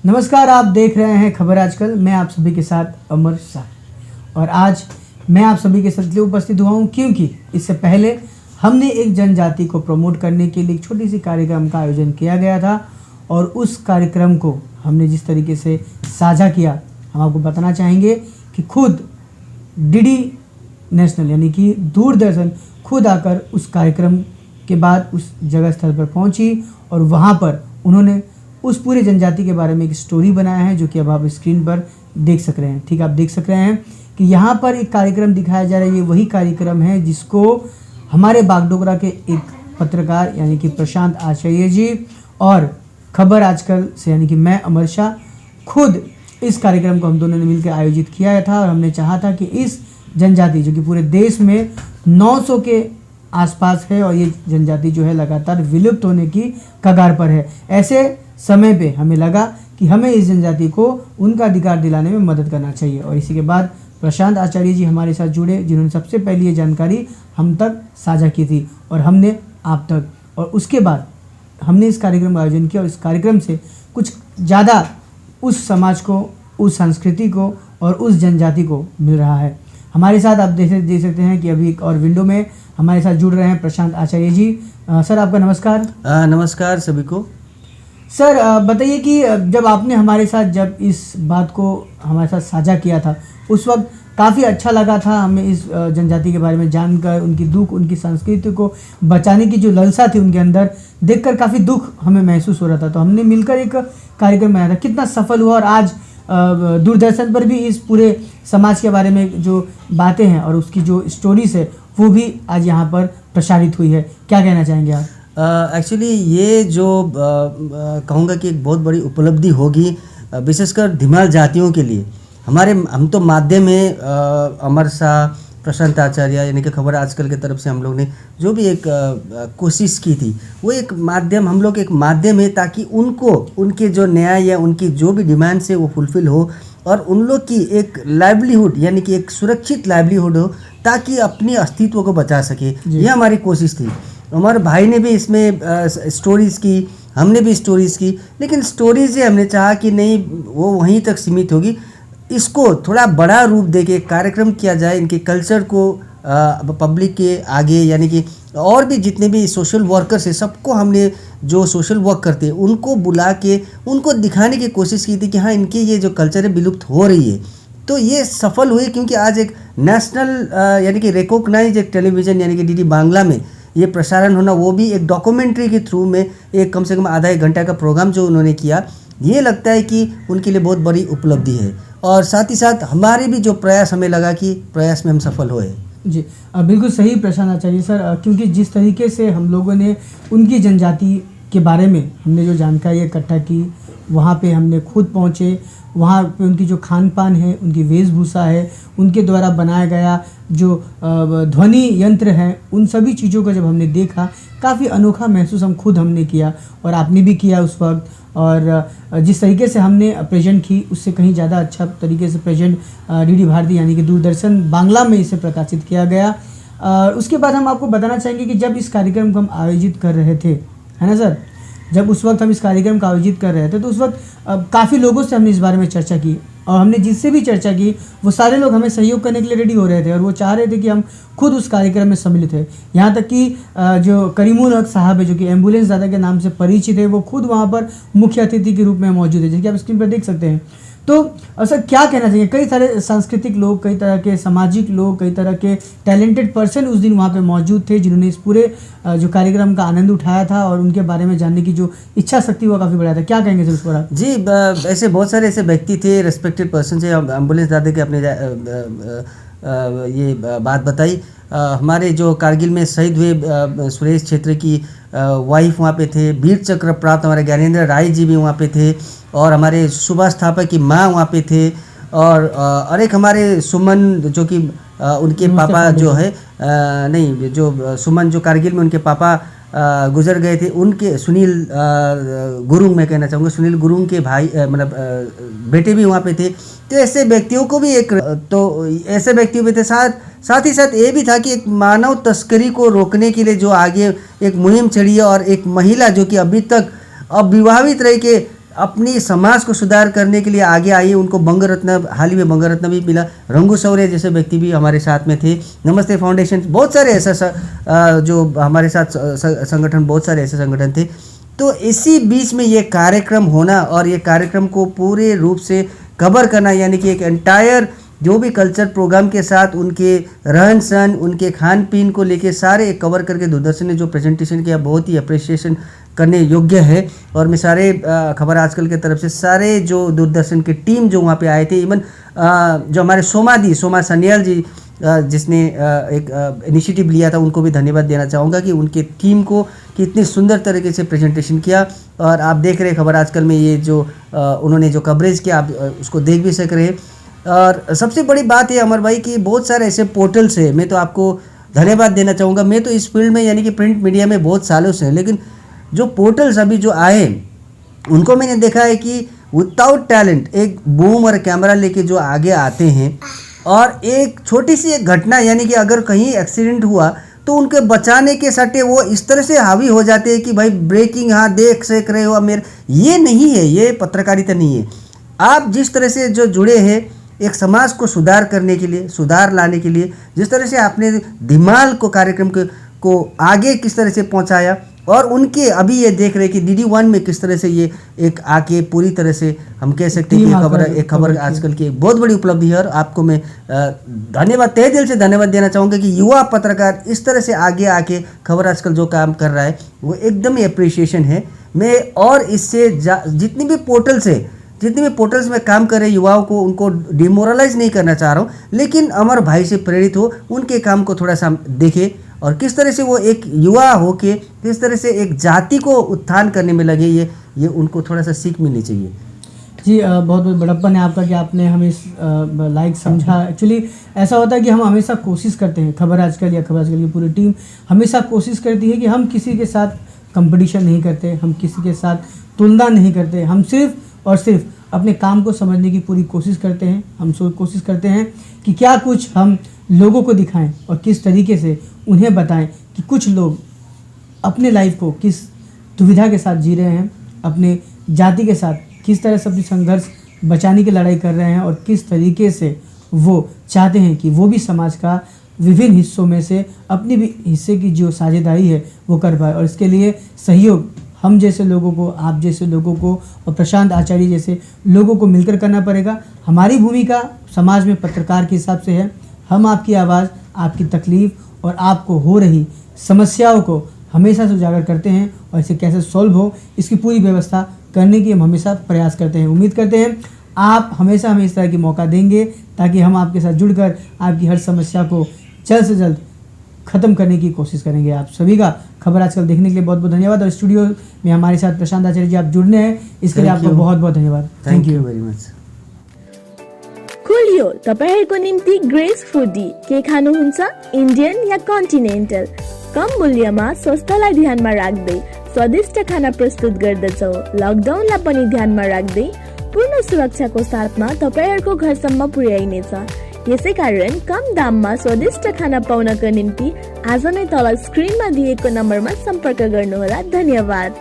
नमस्कार, आप देख रहे हैं खबर आजकल। मैं आप सभी के साथ अमर शाह। और आज मैं आप सभी के साथ इसलिए उपस्थित हुआ हूँ क्योंकि इससे पहले हमने एक जनजाति को प्रमोट करने के लिए एक छोटी सी कार्यक्रम का आयोजन किया गया था और उस कार्यक्रम को हमने जिस तरीके से साझा किया, हम आपको बताना चाहेंगे कि खुद डीडी नेशनल यानी कि दूरदर्शन खुद आकर उस कार्यक्रम के बाद उस जगह स्थल पर पहुंची और वहां पर उन्होंने उस पूरे जनजाति के बारे में एक स्टोरी बनाया है, जो कि अब आप स्क्रीन पर देख सक रहे हैं। ठीक, आप देख सक रहे हैं कि यहाँ पर एक कार्यक्रम दिखाया जा रहा है। ये वही कार्यक्रम है जिसको हमारे बागडोगरा के एक पत्रकार यानी कि प्रशांत आचार्य जी और खबर आजकल से यानी कि मैं अमर शाह खुद इस कार्यक्रम को हम दोनों ने मिलकर आयोजित किया था। और हमने चाहा था कि इस जनजाति जो कि पूरे देश में 900 के आसपास है और ये जनजाति जो है लगातार विलुप्त होने की कगार पर है, ऐसे समय पे हमें लगा कि हमें इस जनजाति को उनका अधिकार दिलाने में मदद करना चाहिए। और इसी के बाद प्रशांत आचार्य जी हमारे साथ जुड़े, जिन्होंने सबसे पहले ये जानकारी हम तक साझा की थी और हमने आप तक, और उसके बाद हमने इस कार्यक्रम का आयोजन किया और इस कार्यक्रम से कुछ ज़्यादा उस समाज को, उस संस्कृति को और उस जनजाति को मिल रहा है। हमारे साथ आप देख सकते हैं कि अभी एक और विंडो में हमारे साथ जुड़ रहे हैं प्रशांत आचार्य जी। सर, आपका नमस्कार। नमस्कार सभी को। सर, बताइए कि जब आपने हमारे साथ जब इस बात को हमारे साथ साझा किया था, उस वक्त काफ़ी अच्छा लगा था हमें इस जनजाति के बारे में जानकर, उनकी दुख, उनकी संस्कृति को बचाने की जो ललसा थी उनके अंदर, देखकर काफ़ी दुख हमें महसूस हो रहा था। तो हमने मिलकर एक कार्यक्रम बनाया था, कितना सफल हुआ और आज दूरदर्शन पर भी इस पूरे समाज के बारे में जो बातें हैं और उसकी जो स्टोरीज है वो भी आज यहाँ पर प्रसारित हुई है। क्या कहना चाहेंगे आप? एक्चुअली ये जो कहूँगा कि एक बहुत बड़ी उपलब्धि होगी, विशेषकर धीमाल जातियों के लिए। हम तो माध्यम है, अमर शाह, प्रशांत आचार्य यानी कि खबर आजकल की तरफ से हम लोग ने जो भी एक कोशिश की थी, वो एक माध्यम, हम लोग एक माध्यम है ताकि उनको उनके जो न्याय या उनकी जो भी डिमांड्स है वो फुलफिल हो और उन लोग की एक लाइवलीहुड यानी कि एक सुरक्षित लाइवलीहुड हो ताकि अपनी अस्तित्व को बचा सके। ये हमारी कोशिश थी। हमारे भाई ने भी इसमें स्टोरीज़ की, हमने भी स्टोरीज़ की, लेकिन स्टोरीज़ से हमने चाहा कि नहीं वो वहीं तक सीमित होगी, इसको थोड़ा बड़ा रूप देके कार्यक्रम किया जाए, इनके कल्चर को पब्लिक के आगे यानी कि और भी जितने भी सोशल वर्कर्स हैं सबको हमने जो सोशल वर्क करते हैं उनको बुला के उनको दिखाने की कोशिश की थी कि हाँ इनकी ये जो कल्चर है विलुप्त हो रही है। तो ये सफल हुई क्योंकि आज एक नेशनल यानी कि रिकॉग्नाइज एक टेलीविज़न यानी कि डीडी बांग्ला में ये प्रसारण होना, वो भी एक डॉक्यूमेंट्री के थ्रू में एक कम से कम आधा एक घंटा का प्रोग्राम जो उन्होंने किया, ये लगता है कि उनके लिए बहुत बड़ी उपलब्धि है। और साथ ही साथ हमारे भी जो प्रयास, हमें लगा कि प्रयास में हम सफल हुए। जी, बिल्कुल सही प्रशांत आचार्य सर, क्योंकि जिस तरीके से हम लोगों ने उनकी जनजाति के बारे में हमने जो जानकारी इकट्ठा की, वहाँ पे हमने खुद पहुँचे, वहाँ पे उनकी जो खान पान है, उनकी वेशभूषा है, उनके द्वारा बनाया गया जो ध्वनि यंत्र है, उन सभी चीज़ों को जब हमने देखा काफ़ी अनोखा महसूस हमने किया और आपने भी किया उस वक्त। और जिस तरीके से हमने प्रेजेंट की उससे कहीं ज़्यादा अच्छा तरीके से प्रेजेंट डीडी भारती यानी कि दूरदर्शन बांग्ला में इसे प्रकाशित किया गया। उसके बाद हम आपको बताना चाहेंगे कि जब इस कार्यक्रम को हम आयोजित कर रहे थे, है ना सर, जब उस वक्त हम इस कार्यक्रम का आयोजित कर रहे थे तो उस वक्त काफ़ी लोगों से हमने इस बारे में चर्चा की और हमने जिससे भी चर्चा की वो सारे लोग हमें सहयोग करने के लिए रेडी हो रहे थे और वो चाह रहे थे कि हम खुद उस कार्यक्रम में सम्मिलित हैं। यहाँ तक कि जो करीमुल हक साहब है जो कि एम्बुलेंस दादा के नाम से परिचित है, वो खुद वहाँ पर मुख्य अतिथि के रूप में मौजूद है, जैसे कि आप स्क्रीन पर देख सकते हैं। तो सर, क्या कहना चाहिए? कई सारे सांस्कृतिक लोग, कई तरह के सामाजिक लोग, कई तरह के टैलेंटेड पर्सन उस दिन वहाँ पे मौजूद थे जिन्होंने इस पूरे जो कार्यक्रम का आनंद उठाया था और उनके बारे में जानने की जो इच्छा शक्ति वो काफ़ी बढ़ाया था। क्या कहेंगे सर उस पर आप? जी, ऐसे बहुत सारे ऐसे व्यक्ति थे, रेस्पेक्टेड पर्सन थे। एम्बुलेंस दादा के अपने ये बात बताई। हमारे जो कारगिल में शहीद हुए सुरेश क्षेत्र की वाइफ वहाँ पे थे, वीर चक्र प्राप्त हमारे ज्ञानेंद्र राय जी भी वहाँ पे थे और हमारे सुभाष थापा की माँ वहाँ पे थे और एक हमारे सुमन जो कि उनके पापा जो है नहीं जो सुमन जो कारगिल में उनके पापा गुजर गए थे, उनके सुनील गुरुंग, मैं कहना चाहूँगा सुनील गुरुंग के भाई मतलब बेटे भी वहाँ पे थे। तो ऐसे व्यक्तियों को भी ऐसे व्यक्तियों भी थे। साथ ही साथ ये भी था कि एक मानव तस्करी को रोकने के लिए जो आगे एक मुहिम चढ़ी है और एक महिला जो कि अभी तक अविवाहित रह के अपनी समाज को सुधार करने के लिए आगे आई। उनको बंग रत्न, हाल ही में बंग रत्न भी मिला। रंगू शौर्य जैसे व्यक्ति भी हमारे साथ में थे। नमस्ते फाउंडेशन, बहुत सारे ऐसा जो हमारे साथ संगठन, बहुत सारे ऐसे संगठन थे। तो इसी बीच में ये कार्यक्रम होना और ये कार्यक्रम को पूरे रूप से कवर करना, यानी कि एक एंटायर जो भी कल्चर प्रोग्राम के साथ उनके रहन सहन, उनके खान पीन को लेके सारे कवर करके दूरदर्शन ने जो प्रेजेंटेशन किया, बहुत ही अप्रिसिएशन करने योग्य है। और मैं सारे खबर आजकल के तरफ से सारे जो दूरदर्शन की टीम जो वहाँ पे आए थे, इवन जो हमारे सोमा सन्याल जी जिसने एक इनिशिएटिव लिया था, उनको भी धन्यवाद देना चाहूँगा कि उनके टीम को कि इतनी सुंदर तरीके से प्रेजेंटेशन किया। और आप देख रहे हैं खबर आजकल में ये जो उन्होंने जो कवरेज किया, आप उसको देख भी सक रहे हैं। और सबसे बड़ी बात है अमर भाई कि बहुत सारे ऐसे पोर्टल्स है, मैं तो आपको धन्यवाद देना चाहूँगा। मैं तो इस फील्ड में यानी कि प्रिंट मीडिया में बहुत सालों से, लेकिन जो पोर्टल्स अभी जो आए उनको मैंने देखा है कि विदाउट टैलेंट एक बूम और कैमरा लेके जो आगे आते हैं और एक छोटी सी एक घटना, यानी कि अगर कहीं एक्सीडेंट हुआ तो उनके बचाने के सट्टे वो इस तरह से हावी हो जाते हैं कि भाई ब्रेकिंग, हाँ देख सेक रहे हो मेरे, ये नहीं है, ये पत्रकारिता नहीं है। आप जिस तरह से जो जुड़े हैं एक समाज को सुधार करने के लिए, सुधार लाने के लिए, जिस तरह से आपने दिमाग को कार्यक्रम को आगे किस तरह से पहुंचाया, और उनके अभी ये देख रहे कि DD1 में किस तरह से ये एक आके पूरी तरह से हम कह सकते हैं कि एक खबर आजकल की एक बहुत बड़ी उपलब्धि है। और आपको मैं धन्यवाद, तहे दिल से धन्यवाद देना चाहूँगा कि युवा पत्रकार इस तरह से आगे आके खबर आजकल जो काम कर रहा है वो एकदम ही अप्रिसिएशन है। मैं और इससे जितनी भी पोर्टल्स में काम कर रहे युवाओं को, उनको डिमोरलाइज नहीं करना चाह रहा हूँ, लेकिन अमर भाई से प्रेरित हो, उनके काम को थोड़ा सा देखे और किस तरह से वो एक युवा होके किस तरह से एक जाति को उत्थान करने में लगे, ये उनको थोड़ा सा सीख मिलनी चाहिए। जी बहुत बहुत बड़प्पन है आपका कि आपने हमें लाइक समझा। एक्चुअली ऐसा होता है कि हम हमेशा कोशिश करते हैं, खबर आजकल या खबर आजकल की पूरी टीम हमेशा कोशिश करती है कि हम किसी के साथ कंपटीशन नहीं करते, हम किसी के साथ तुलना नहीं करते, हम सिर्फ और सिर्फ अपने काम को समझने की पूरी कोशिश करते हैं। हम कोशिश करते हैं कि क्या कुछ हम लोगों को दिखाएं और किस तरीके से उन्हें बताएं कि कुछ लोग अपने लाइफ को किस दुविधा के साथ जी रहे हैं, अपने जाति के साथ किस तरह से अपनी संघर्ष बचाने की लड़ाई कर रहे हैं और किस तरीके से वो चाहते हैं कि वो भी समाज का विभिन्न हिस्सों में से अपनी भी हिस्से की जो साझेदारी है वो कर पाए। और इसके लिए सहयोग हम जैसे लोगों को, आप जैसे लोगों को और प्रशांत आचार्य जैसे लोगों को मिलकर करना पड़ेगा। हमारी भूमिका समाज में पत्रकार के हिसाब से है, हम आपकी आवाज़, आपकी तकलीफ़ और आपको हो रही समस्याओं को हमेशा से उजागर करते हैं और इसे कैसे सॉल्व हो इसकी पूरी व्यवस्था करने की हम हमेशा प्रयास करते हैं। उम्मीद करते हैं आप हमेशा हमें इस तरह की मौका देंगे ताकि हम आपके साथ जुड़कर आपकी हर समस्या को जल्द से जल्द ख़त्म करने की कोशिश करेंगे। आप सभी का खबर आजकल देखने के लिए बहुत बहुत धन्यवाद। और स्टूडियो में हमारे साथ प्रशांत आचार्य जी आप जुड़ने हैं, इसके लिए आपको बहुत बहुत धन्यवाद। Thank you very much. खुलियो तपाईहरुको निम्ति ग्रेस फूडी के खानुहुन्छ, इन्डियन या कन्टिनेन्टल, कम मूल्यमा स्वस्थलाई ध्यानमा राख्दै स्वादिष्ट खाना प्रस्तुत गर्दछौ। लकडाउनलाई पनि ध्यानमा राख्दै पूर्ण सुरक्षाको साथमा तपाईहरुको घरसम्म पुर्याइनेछ। यसैकारण कम दाममा स्वादिष्ट खाना पाउनको निम्ति आज नै तल स्क्रिनमा दिएको नम्बरमा सम्पर्क गर्नुहोला। धन्यवाद।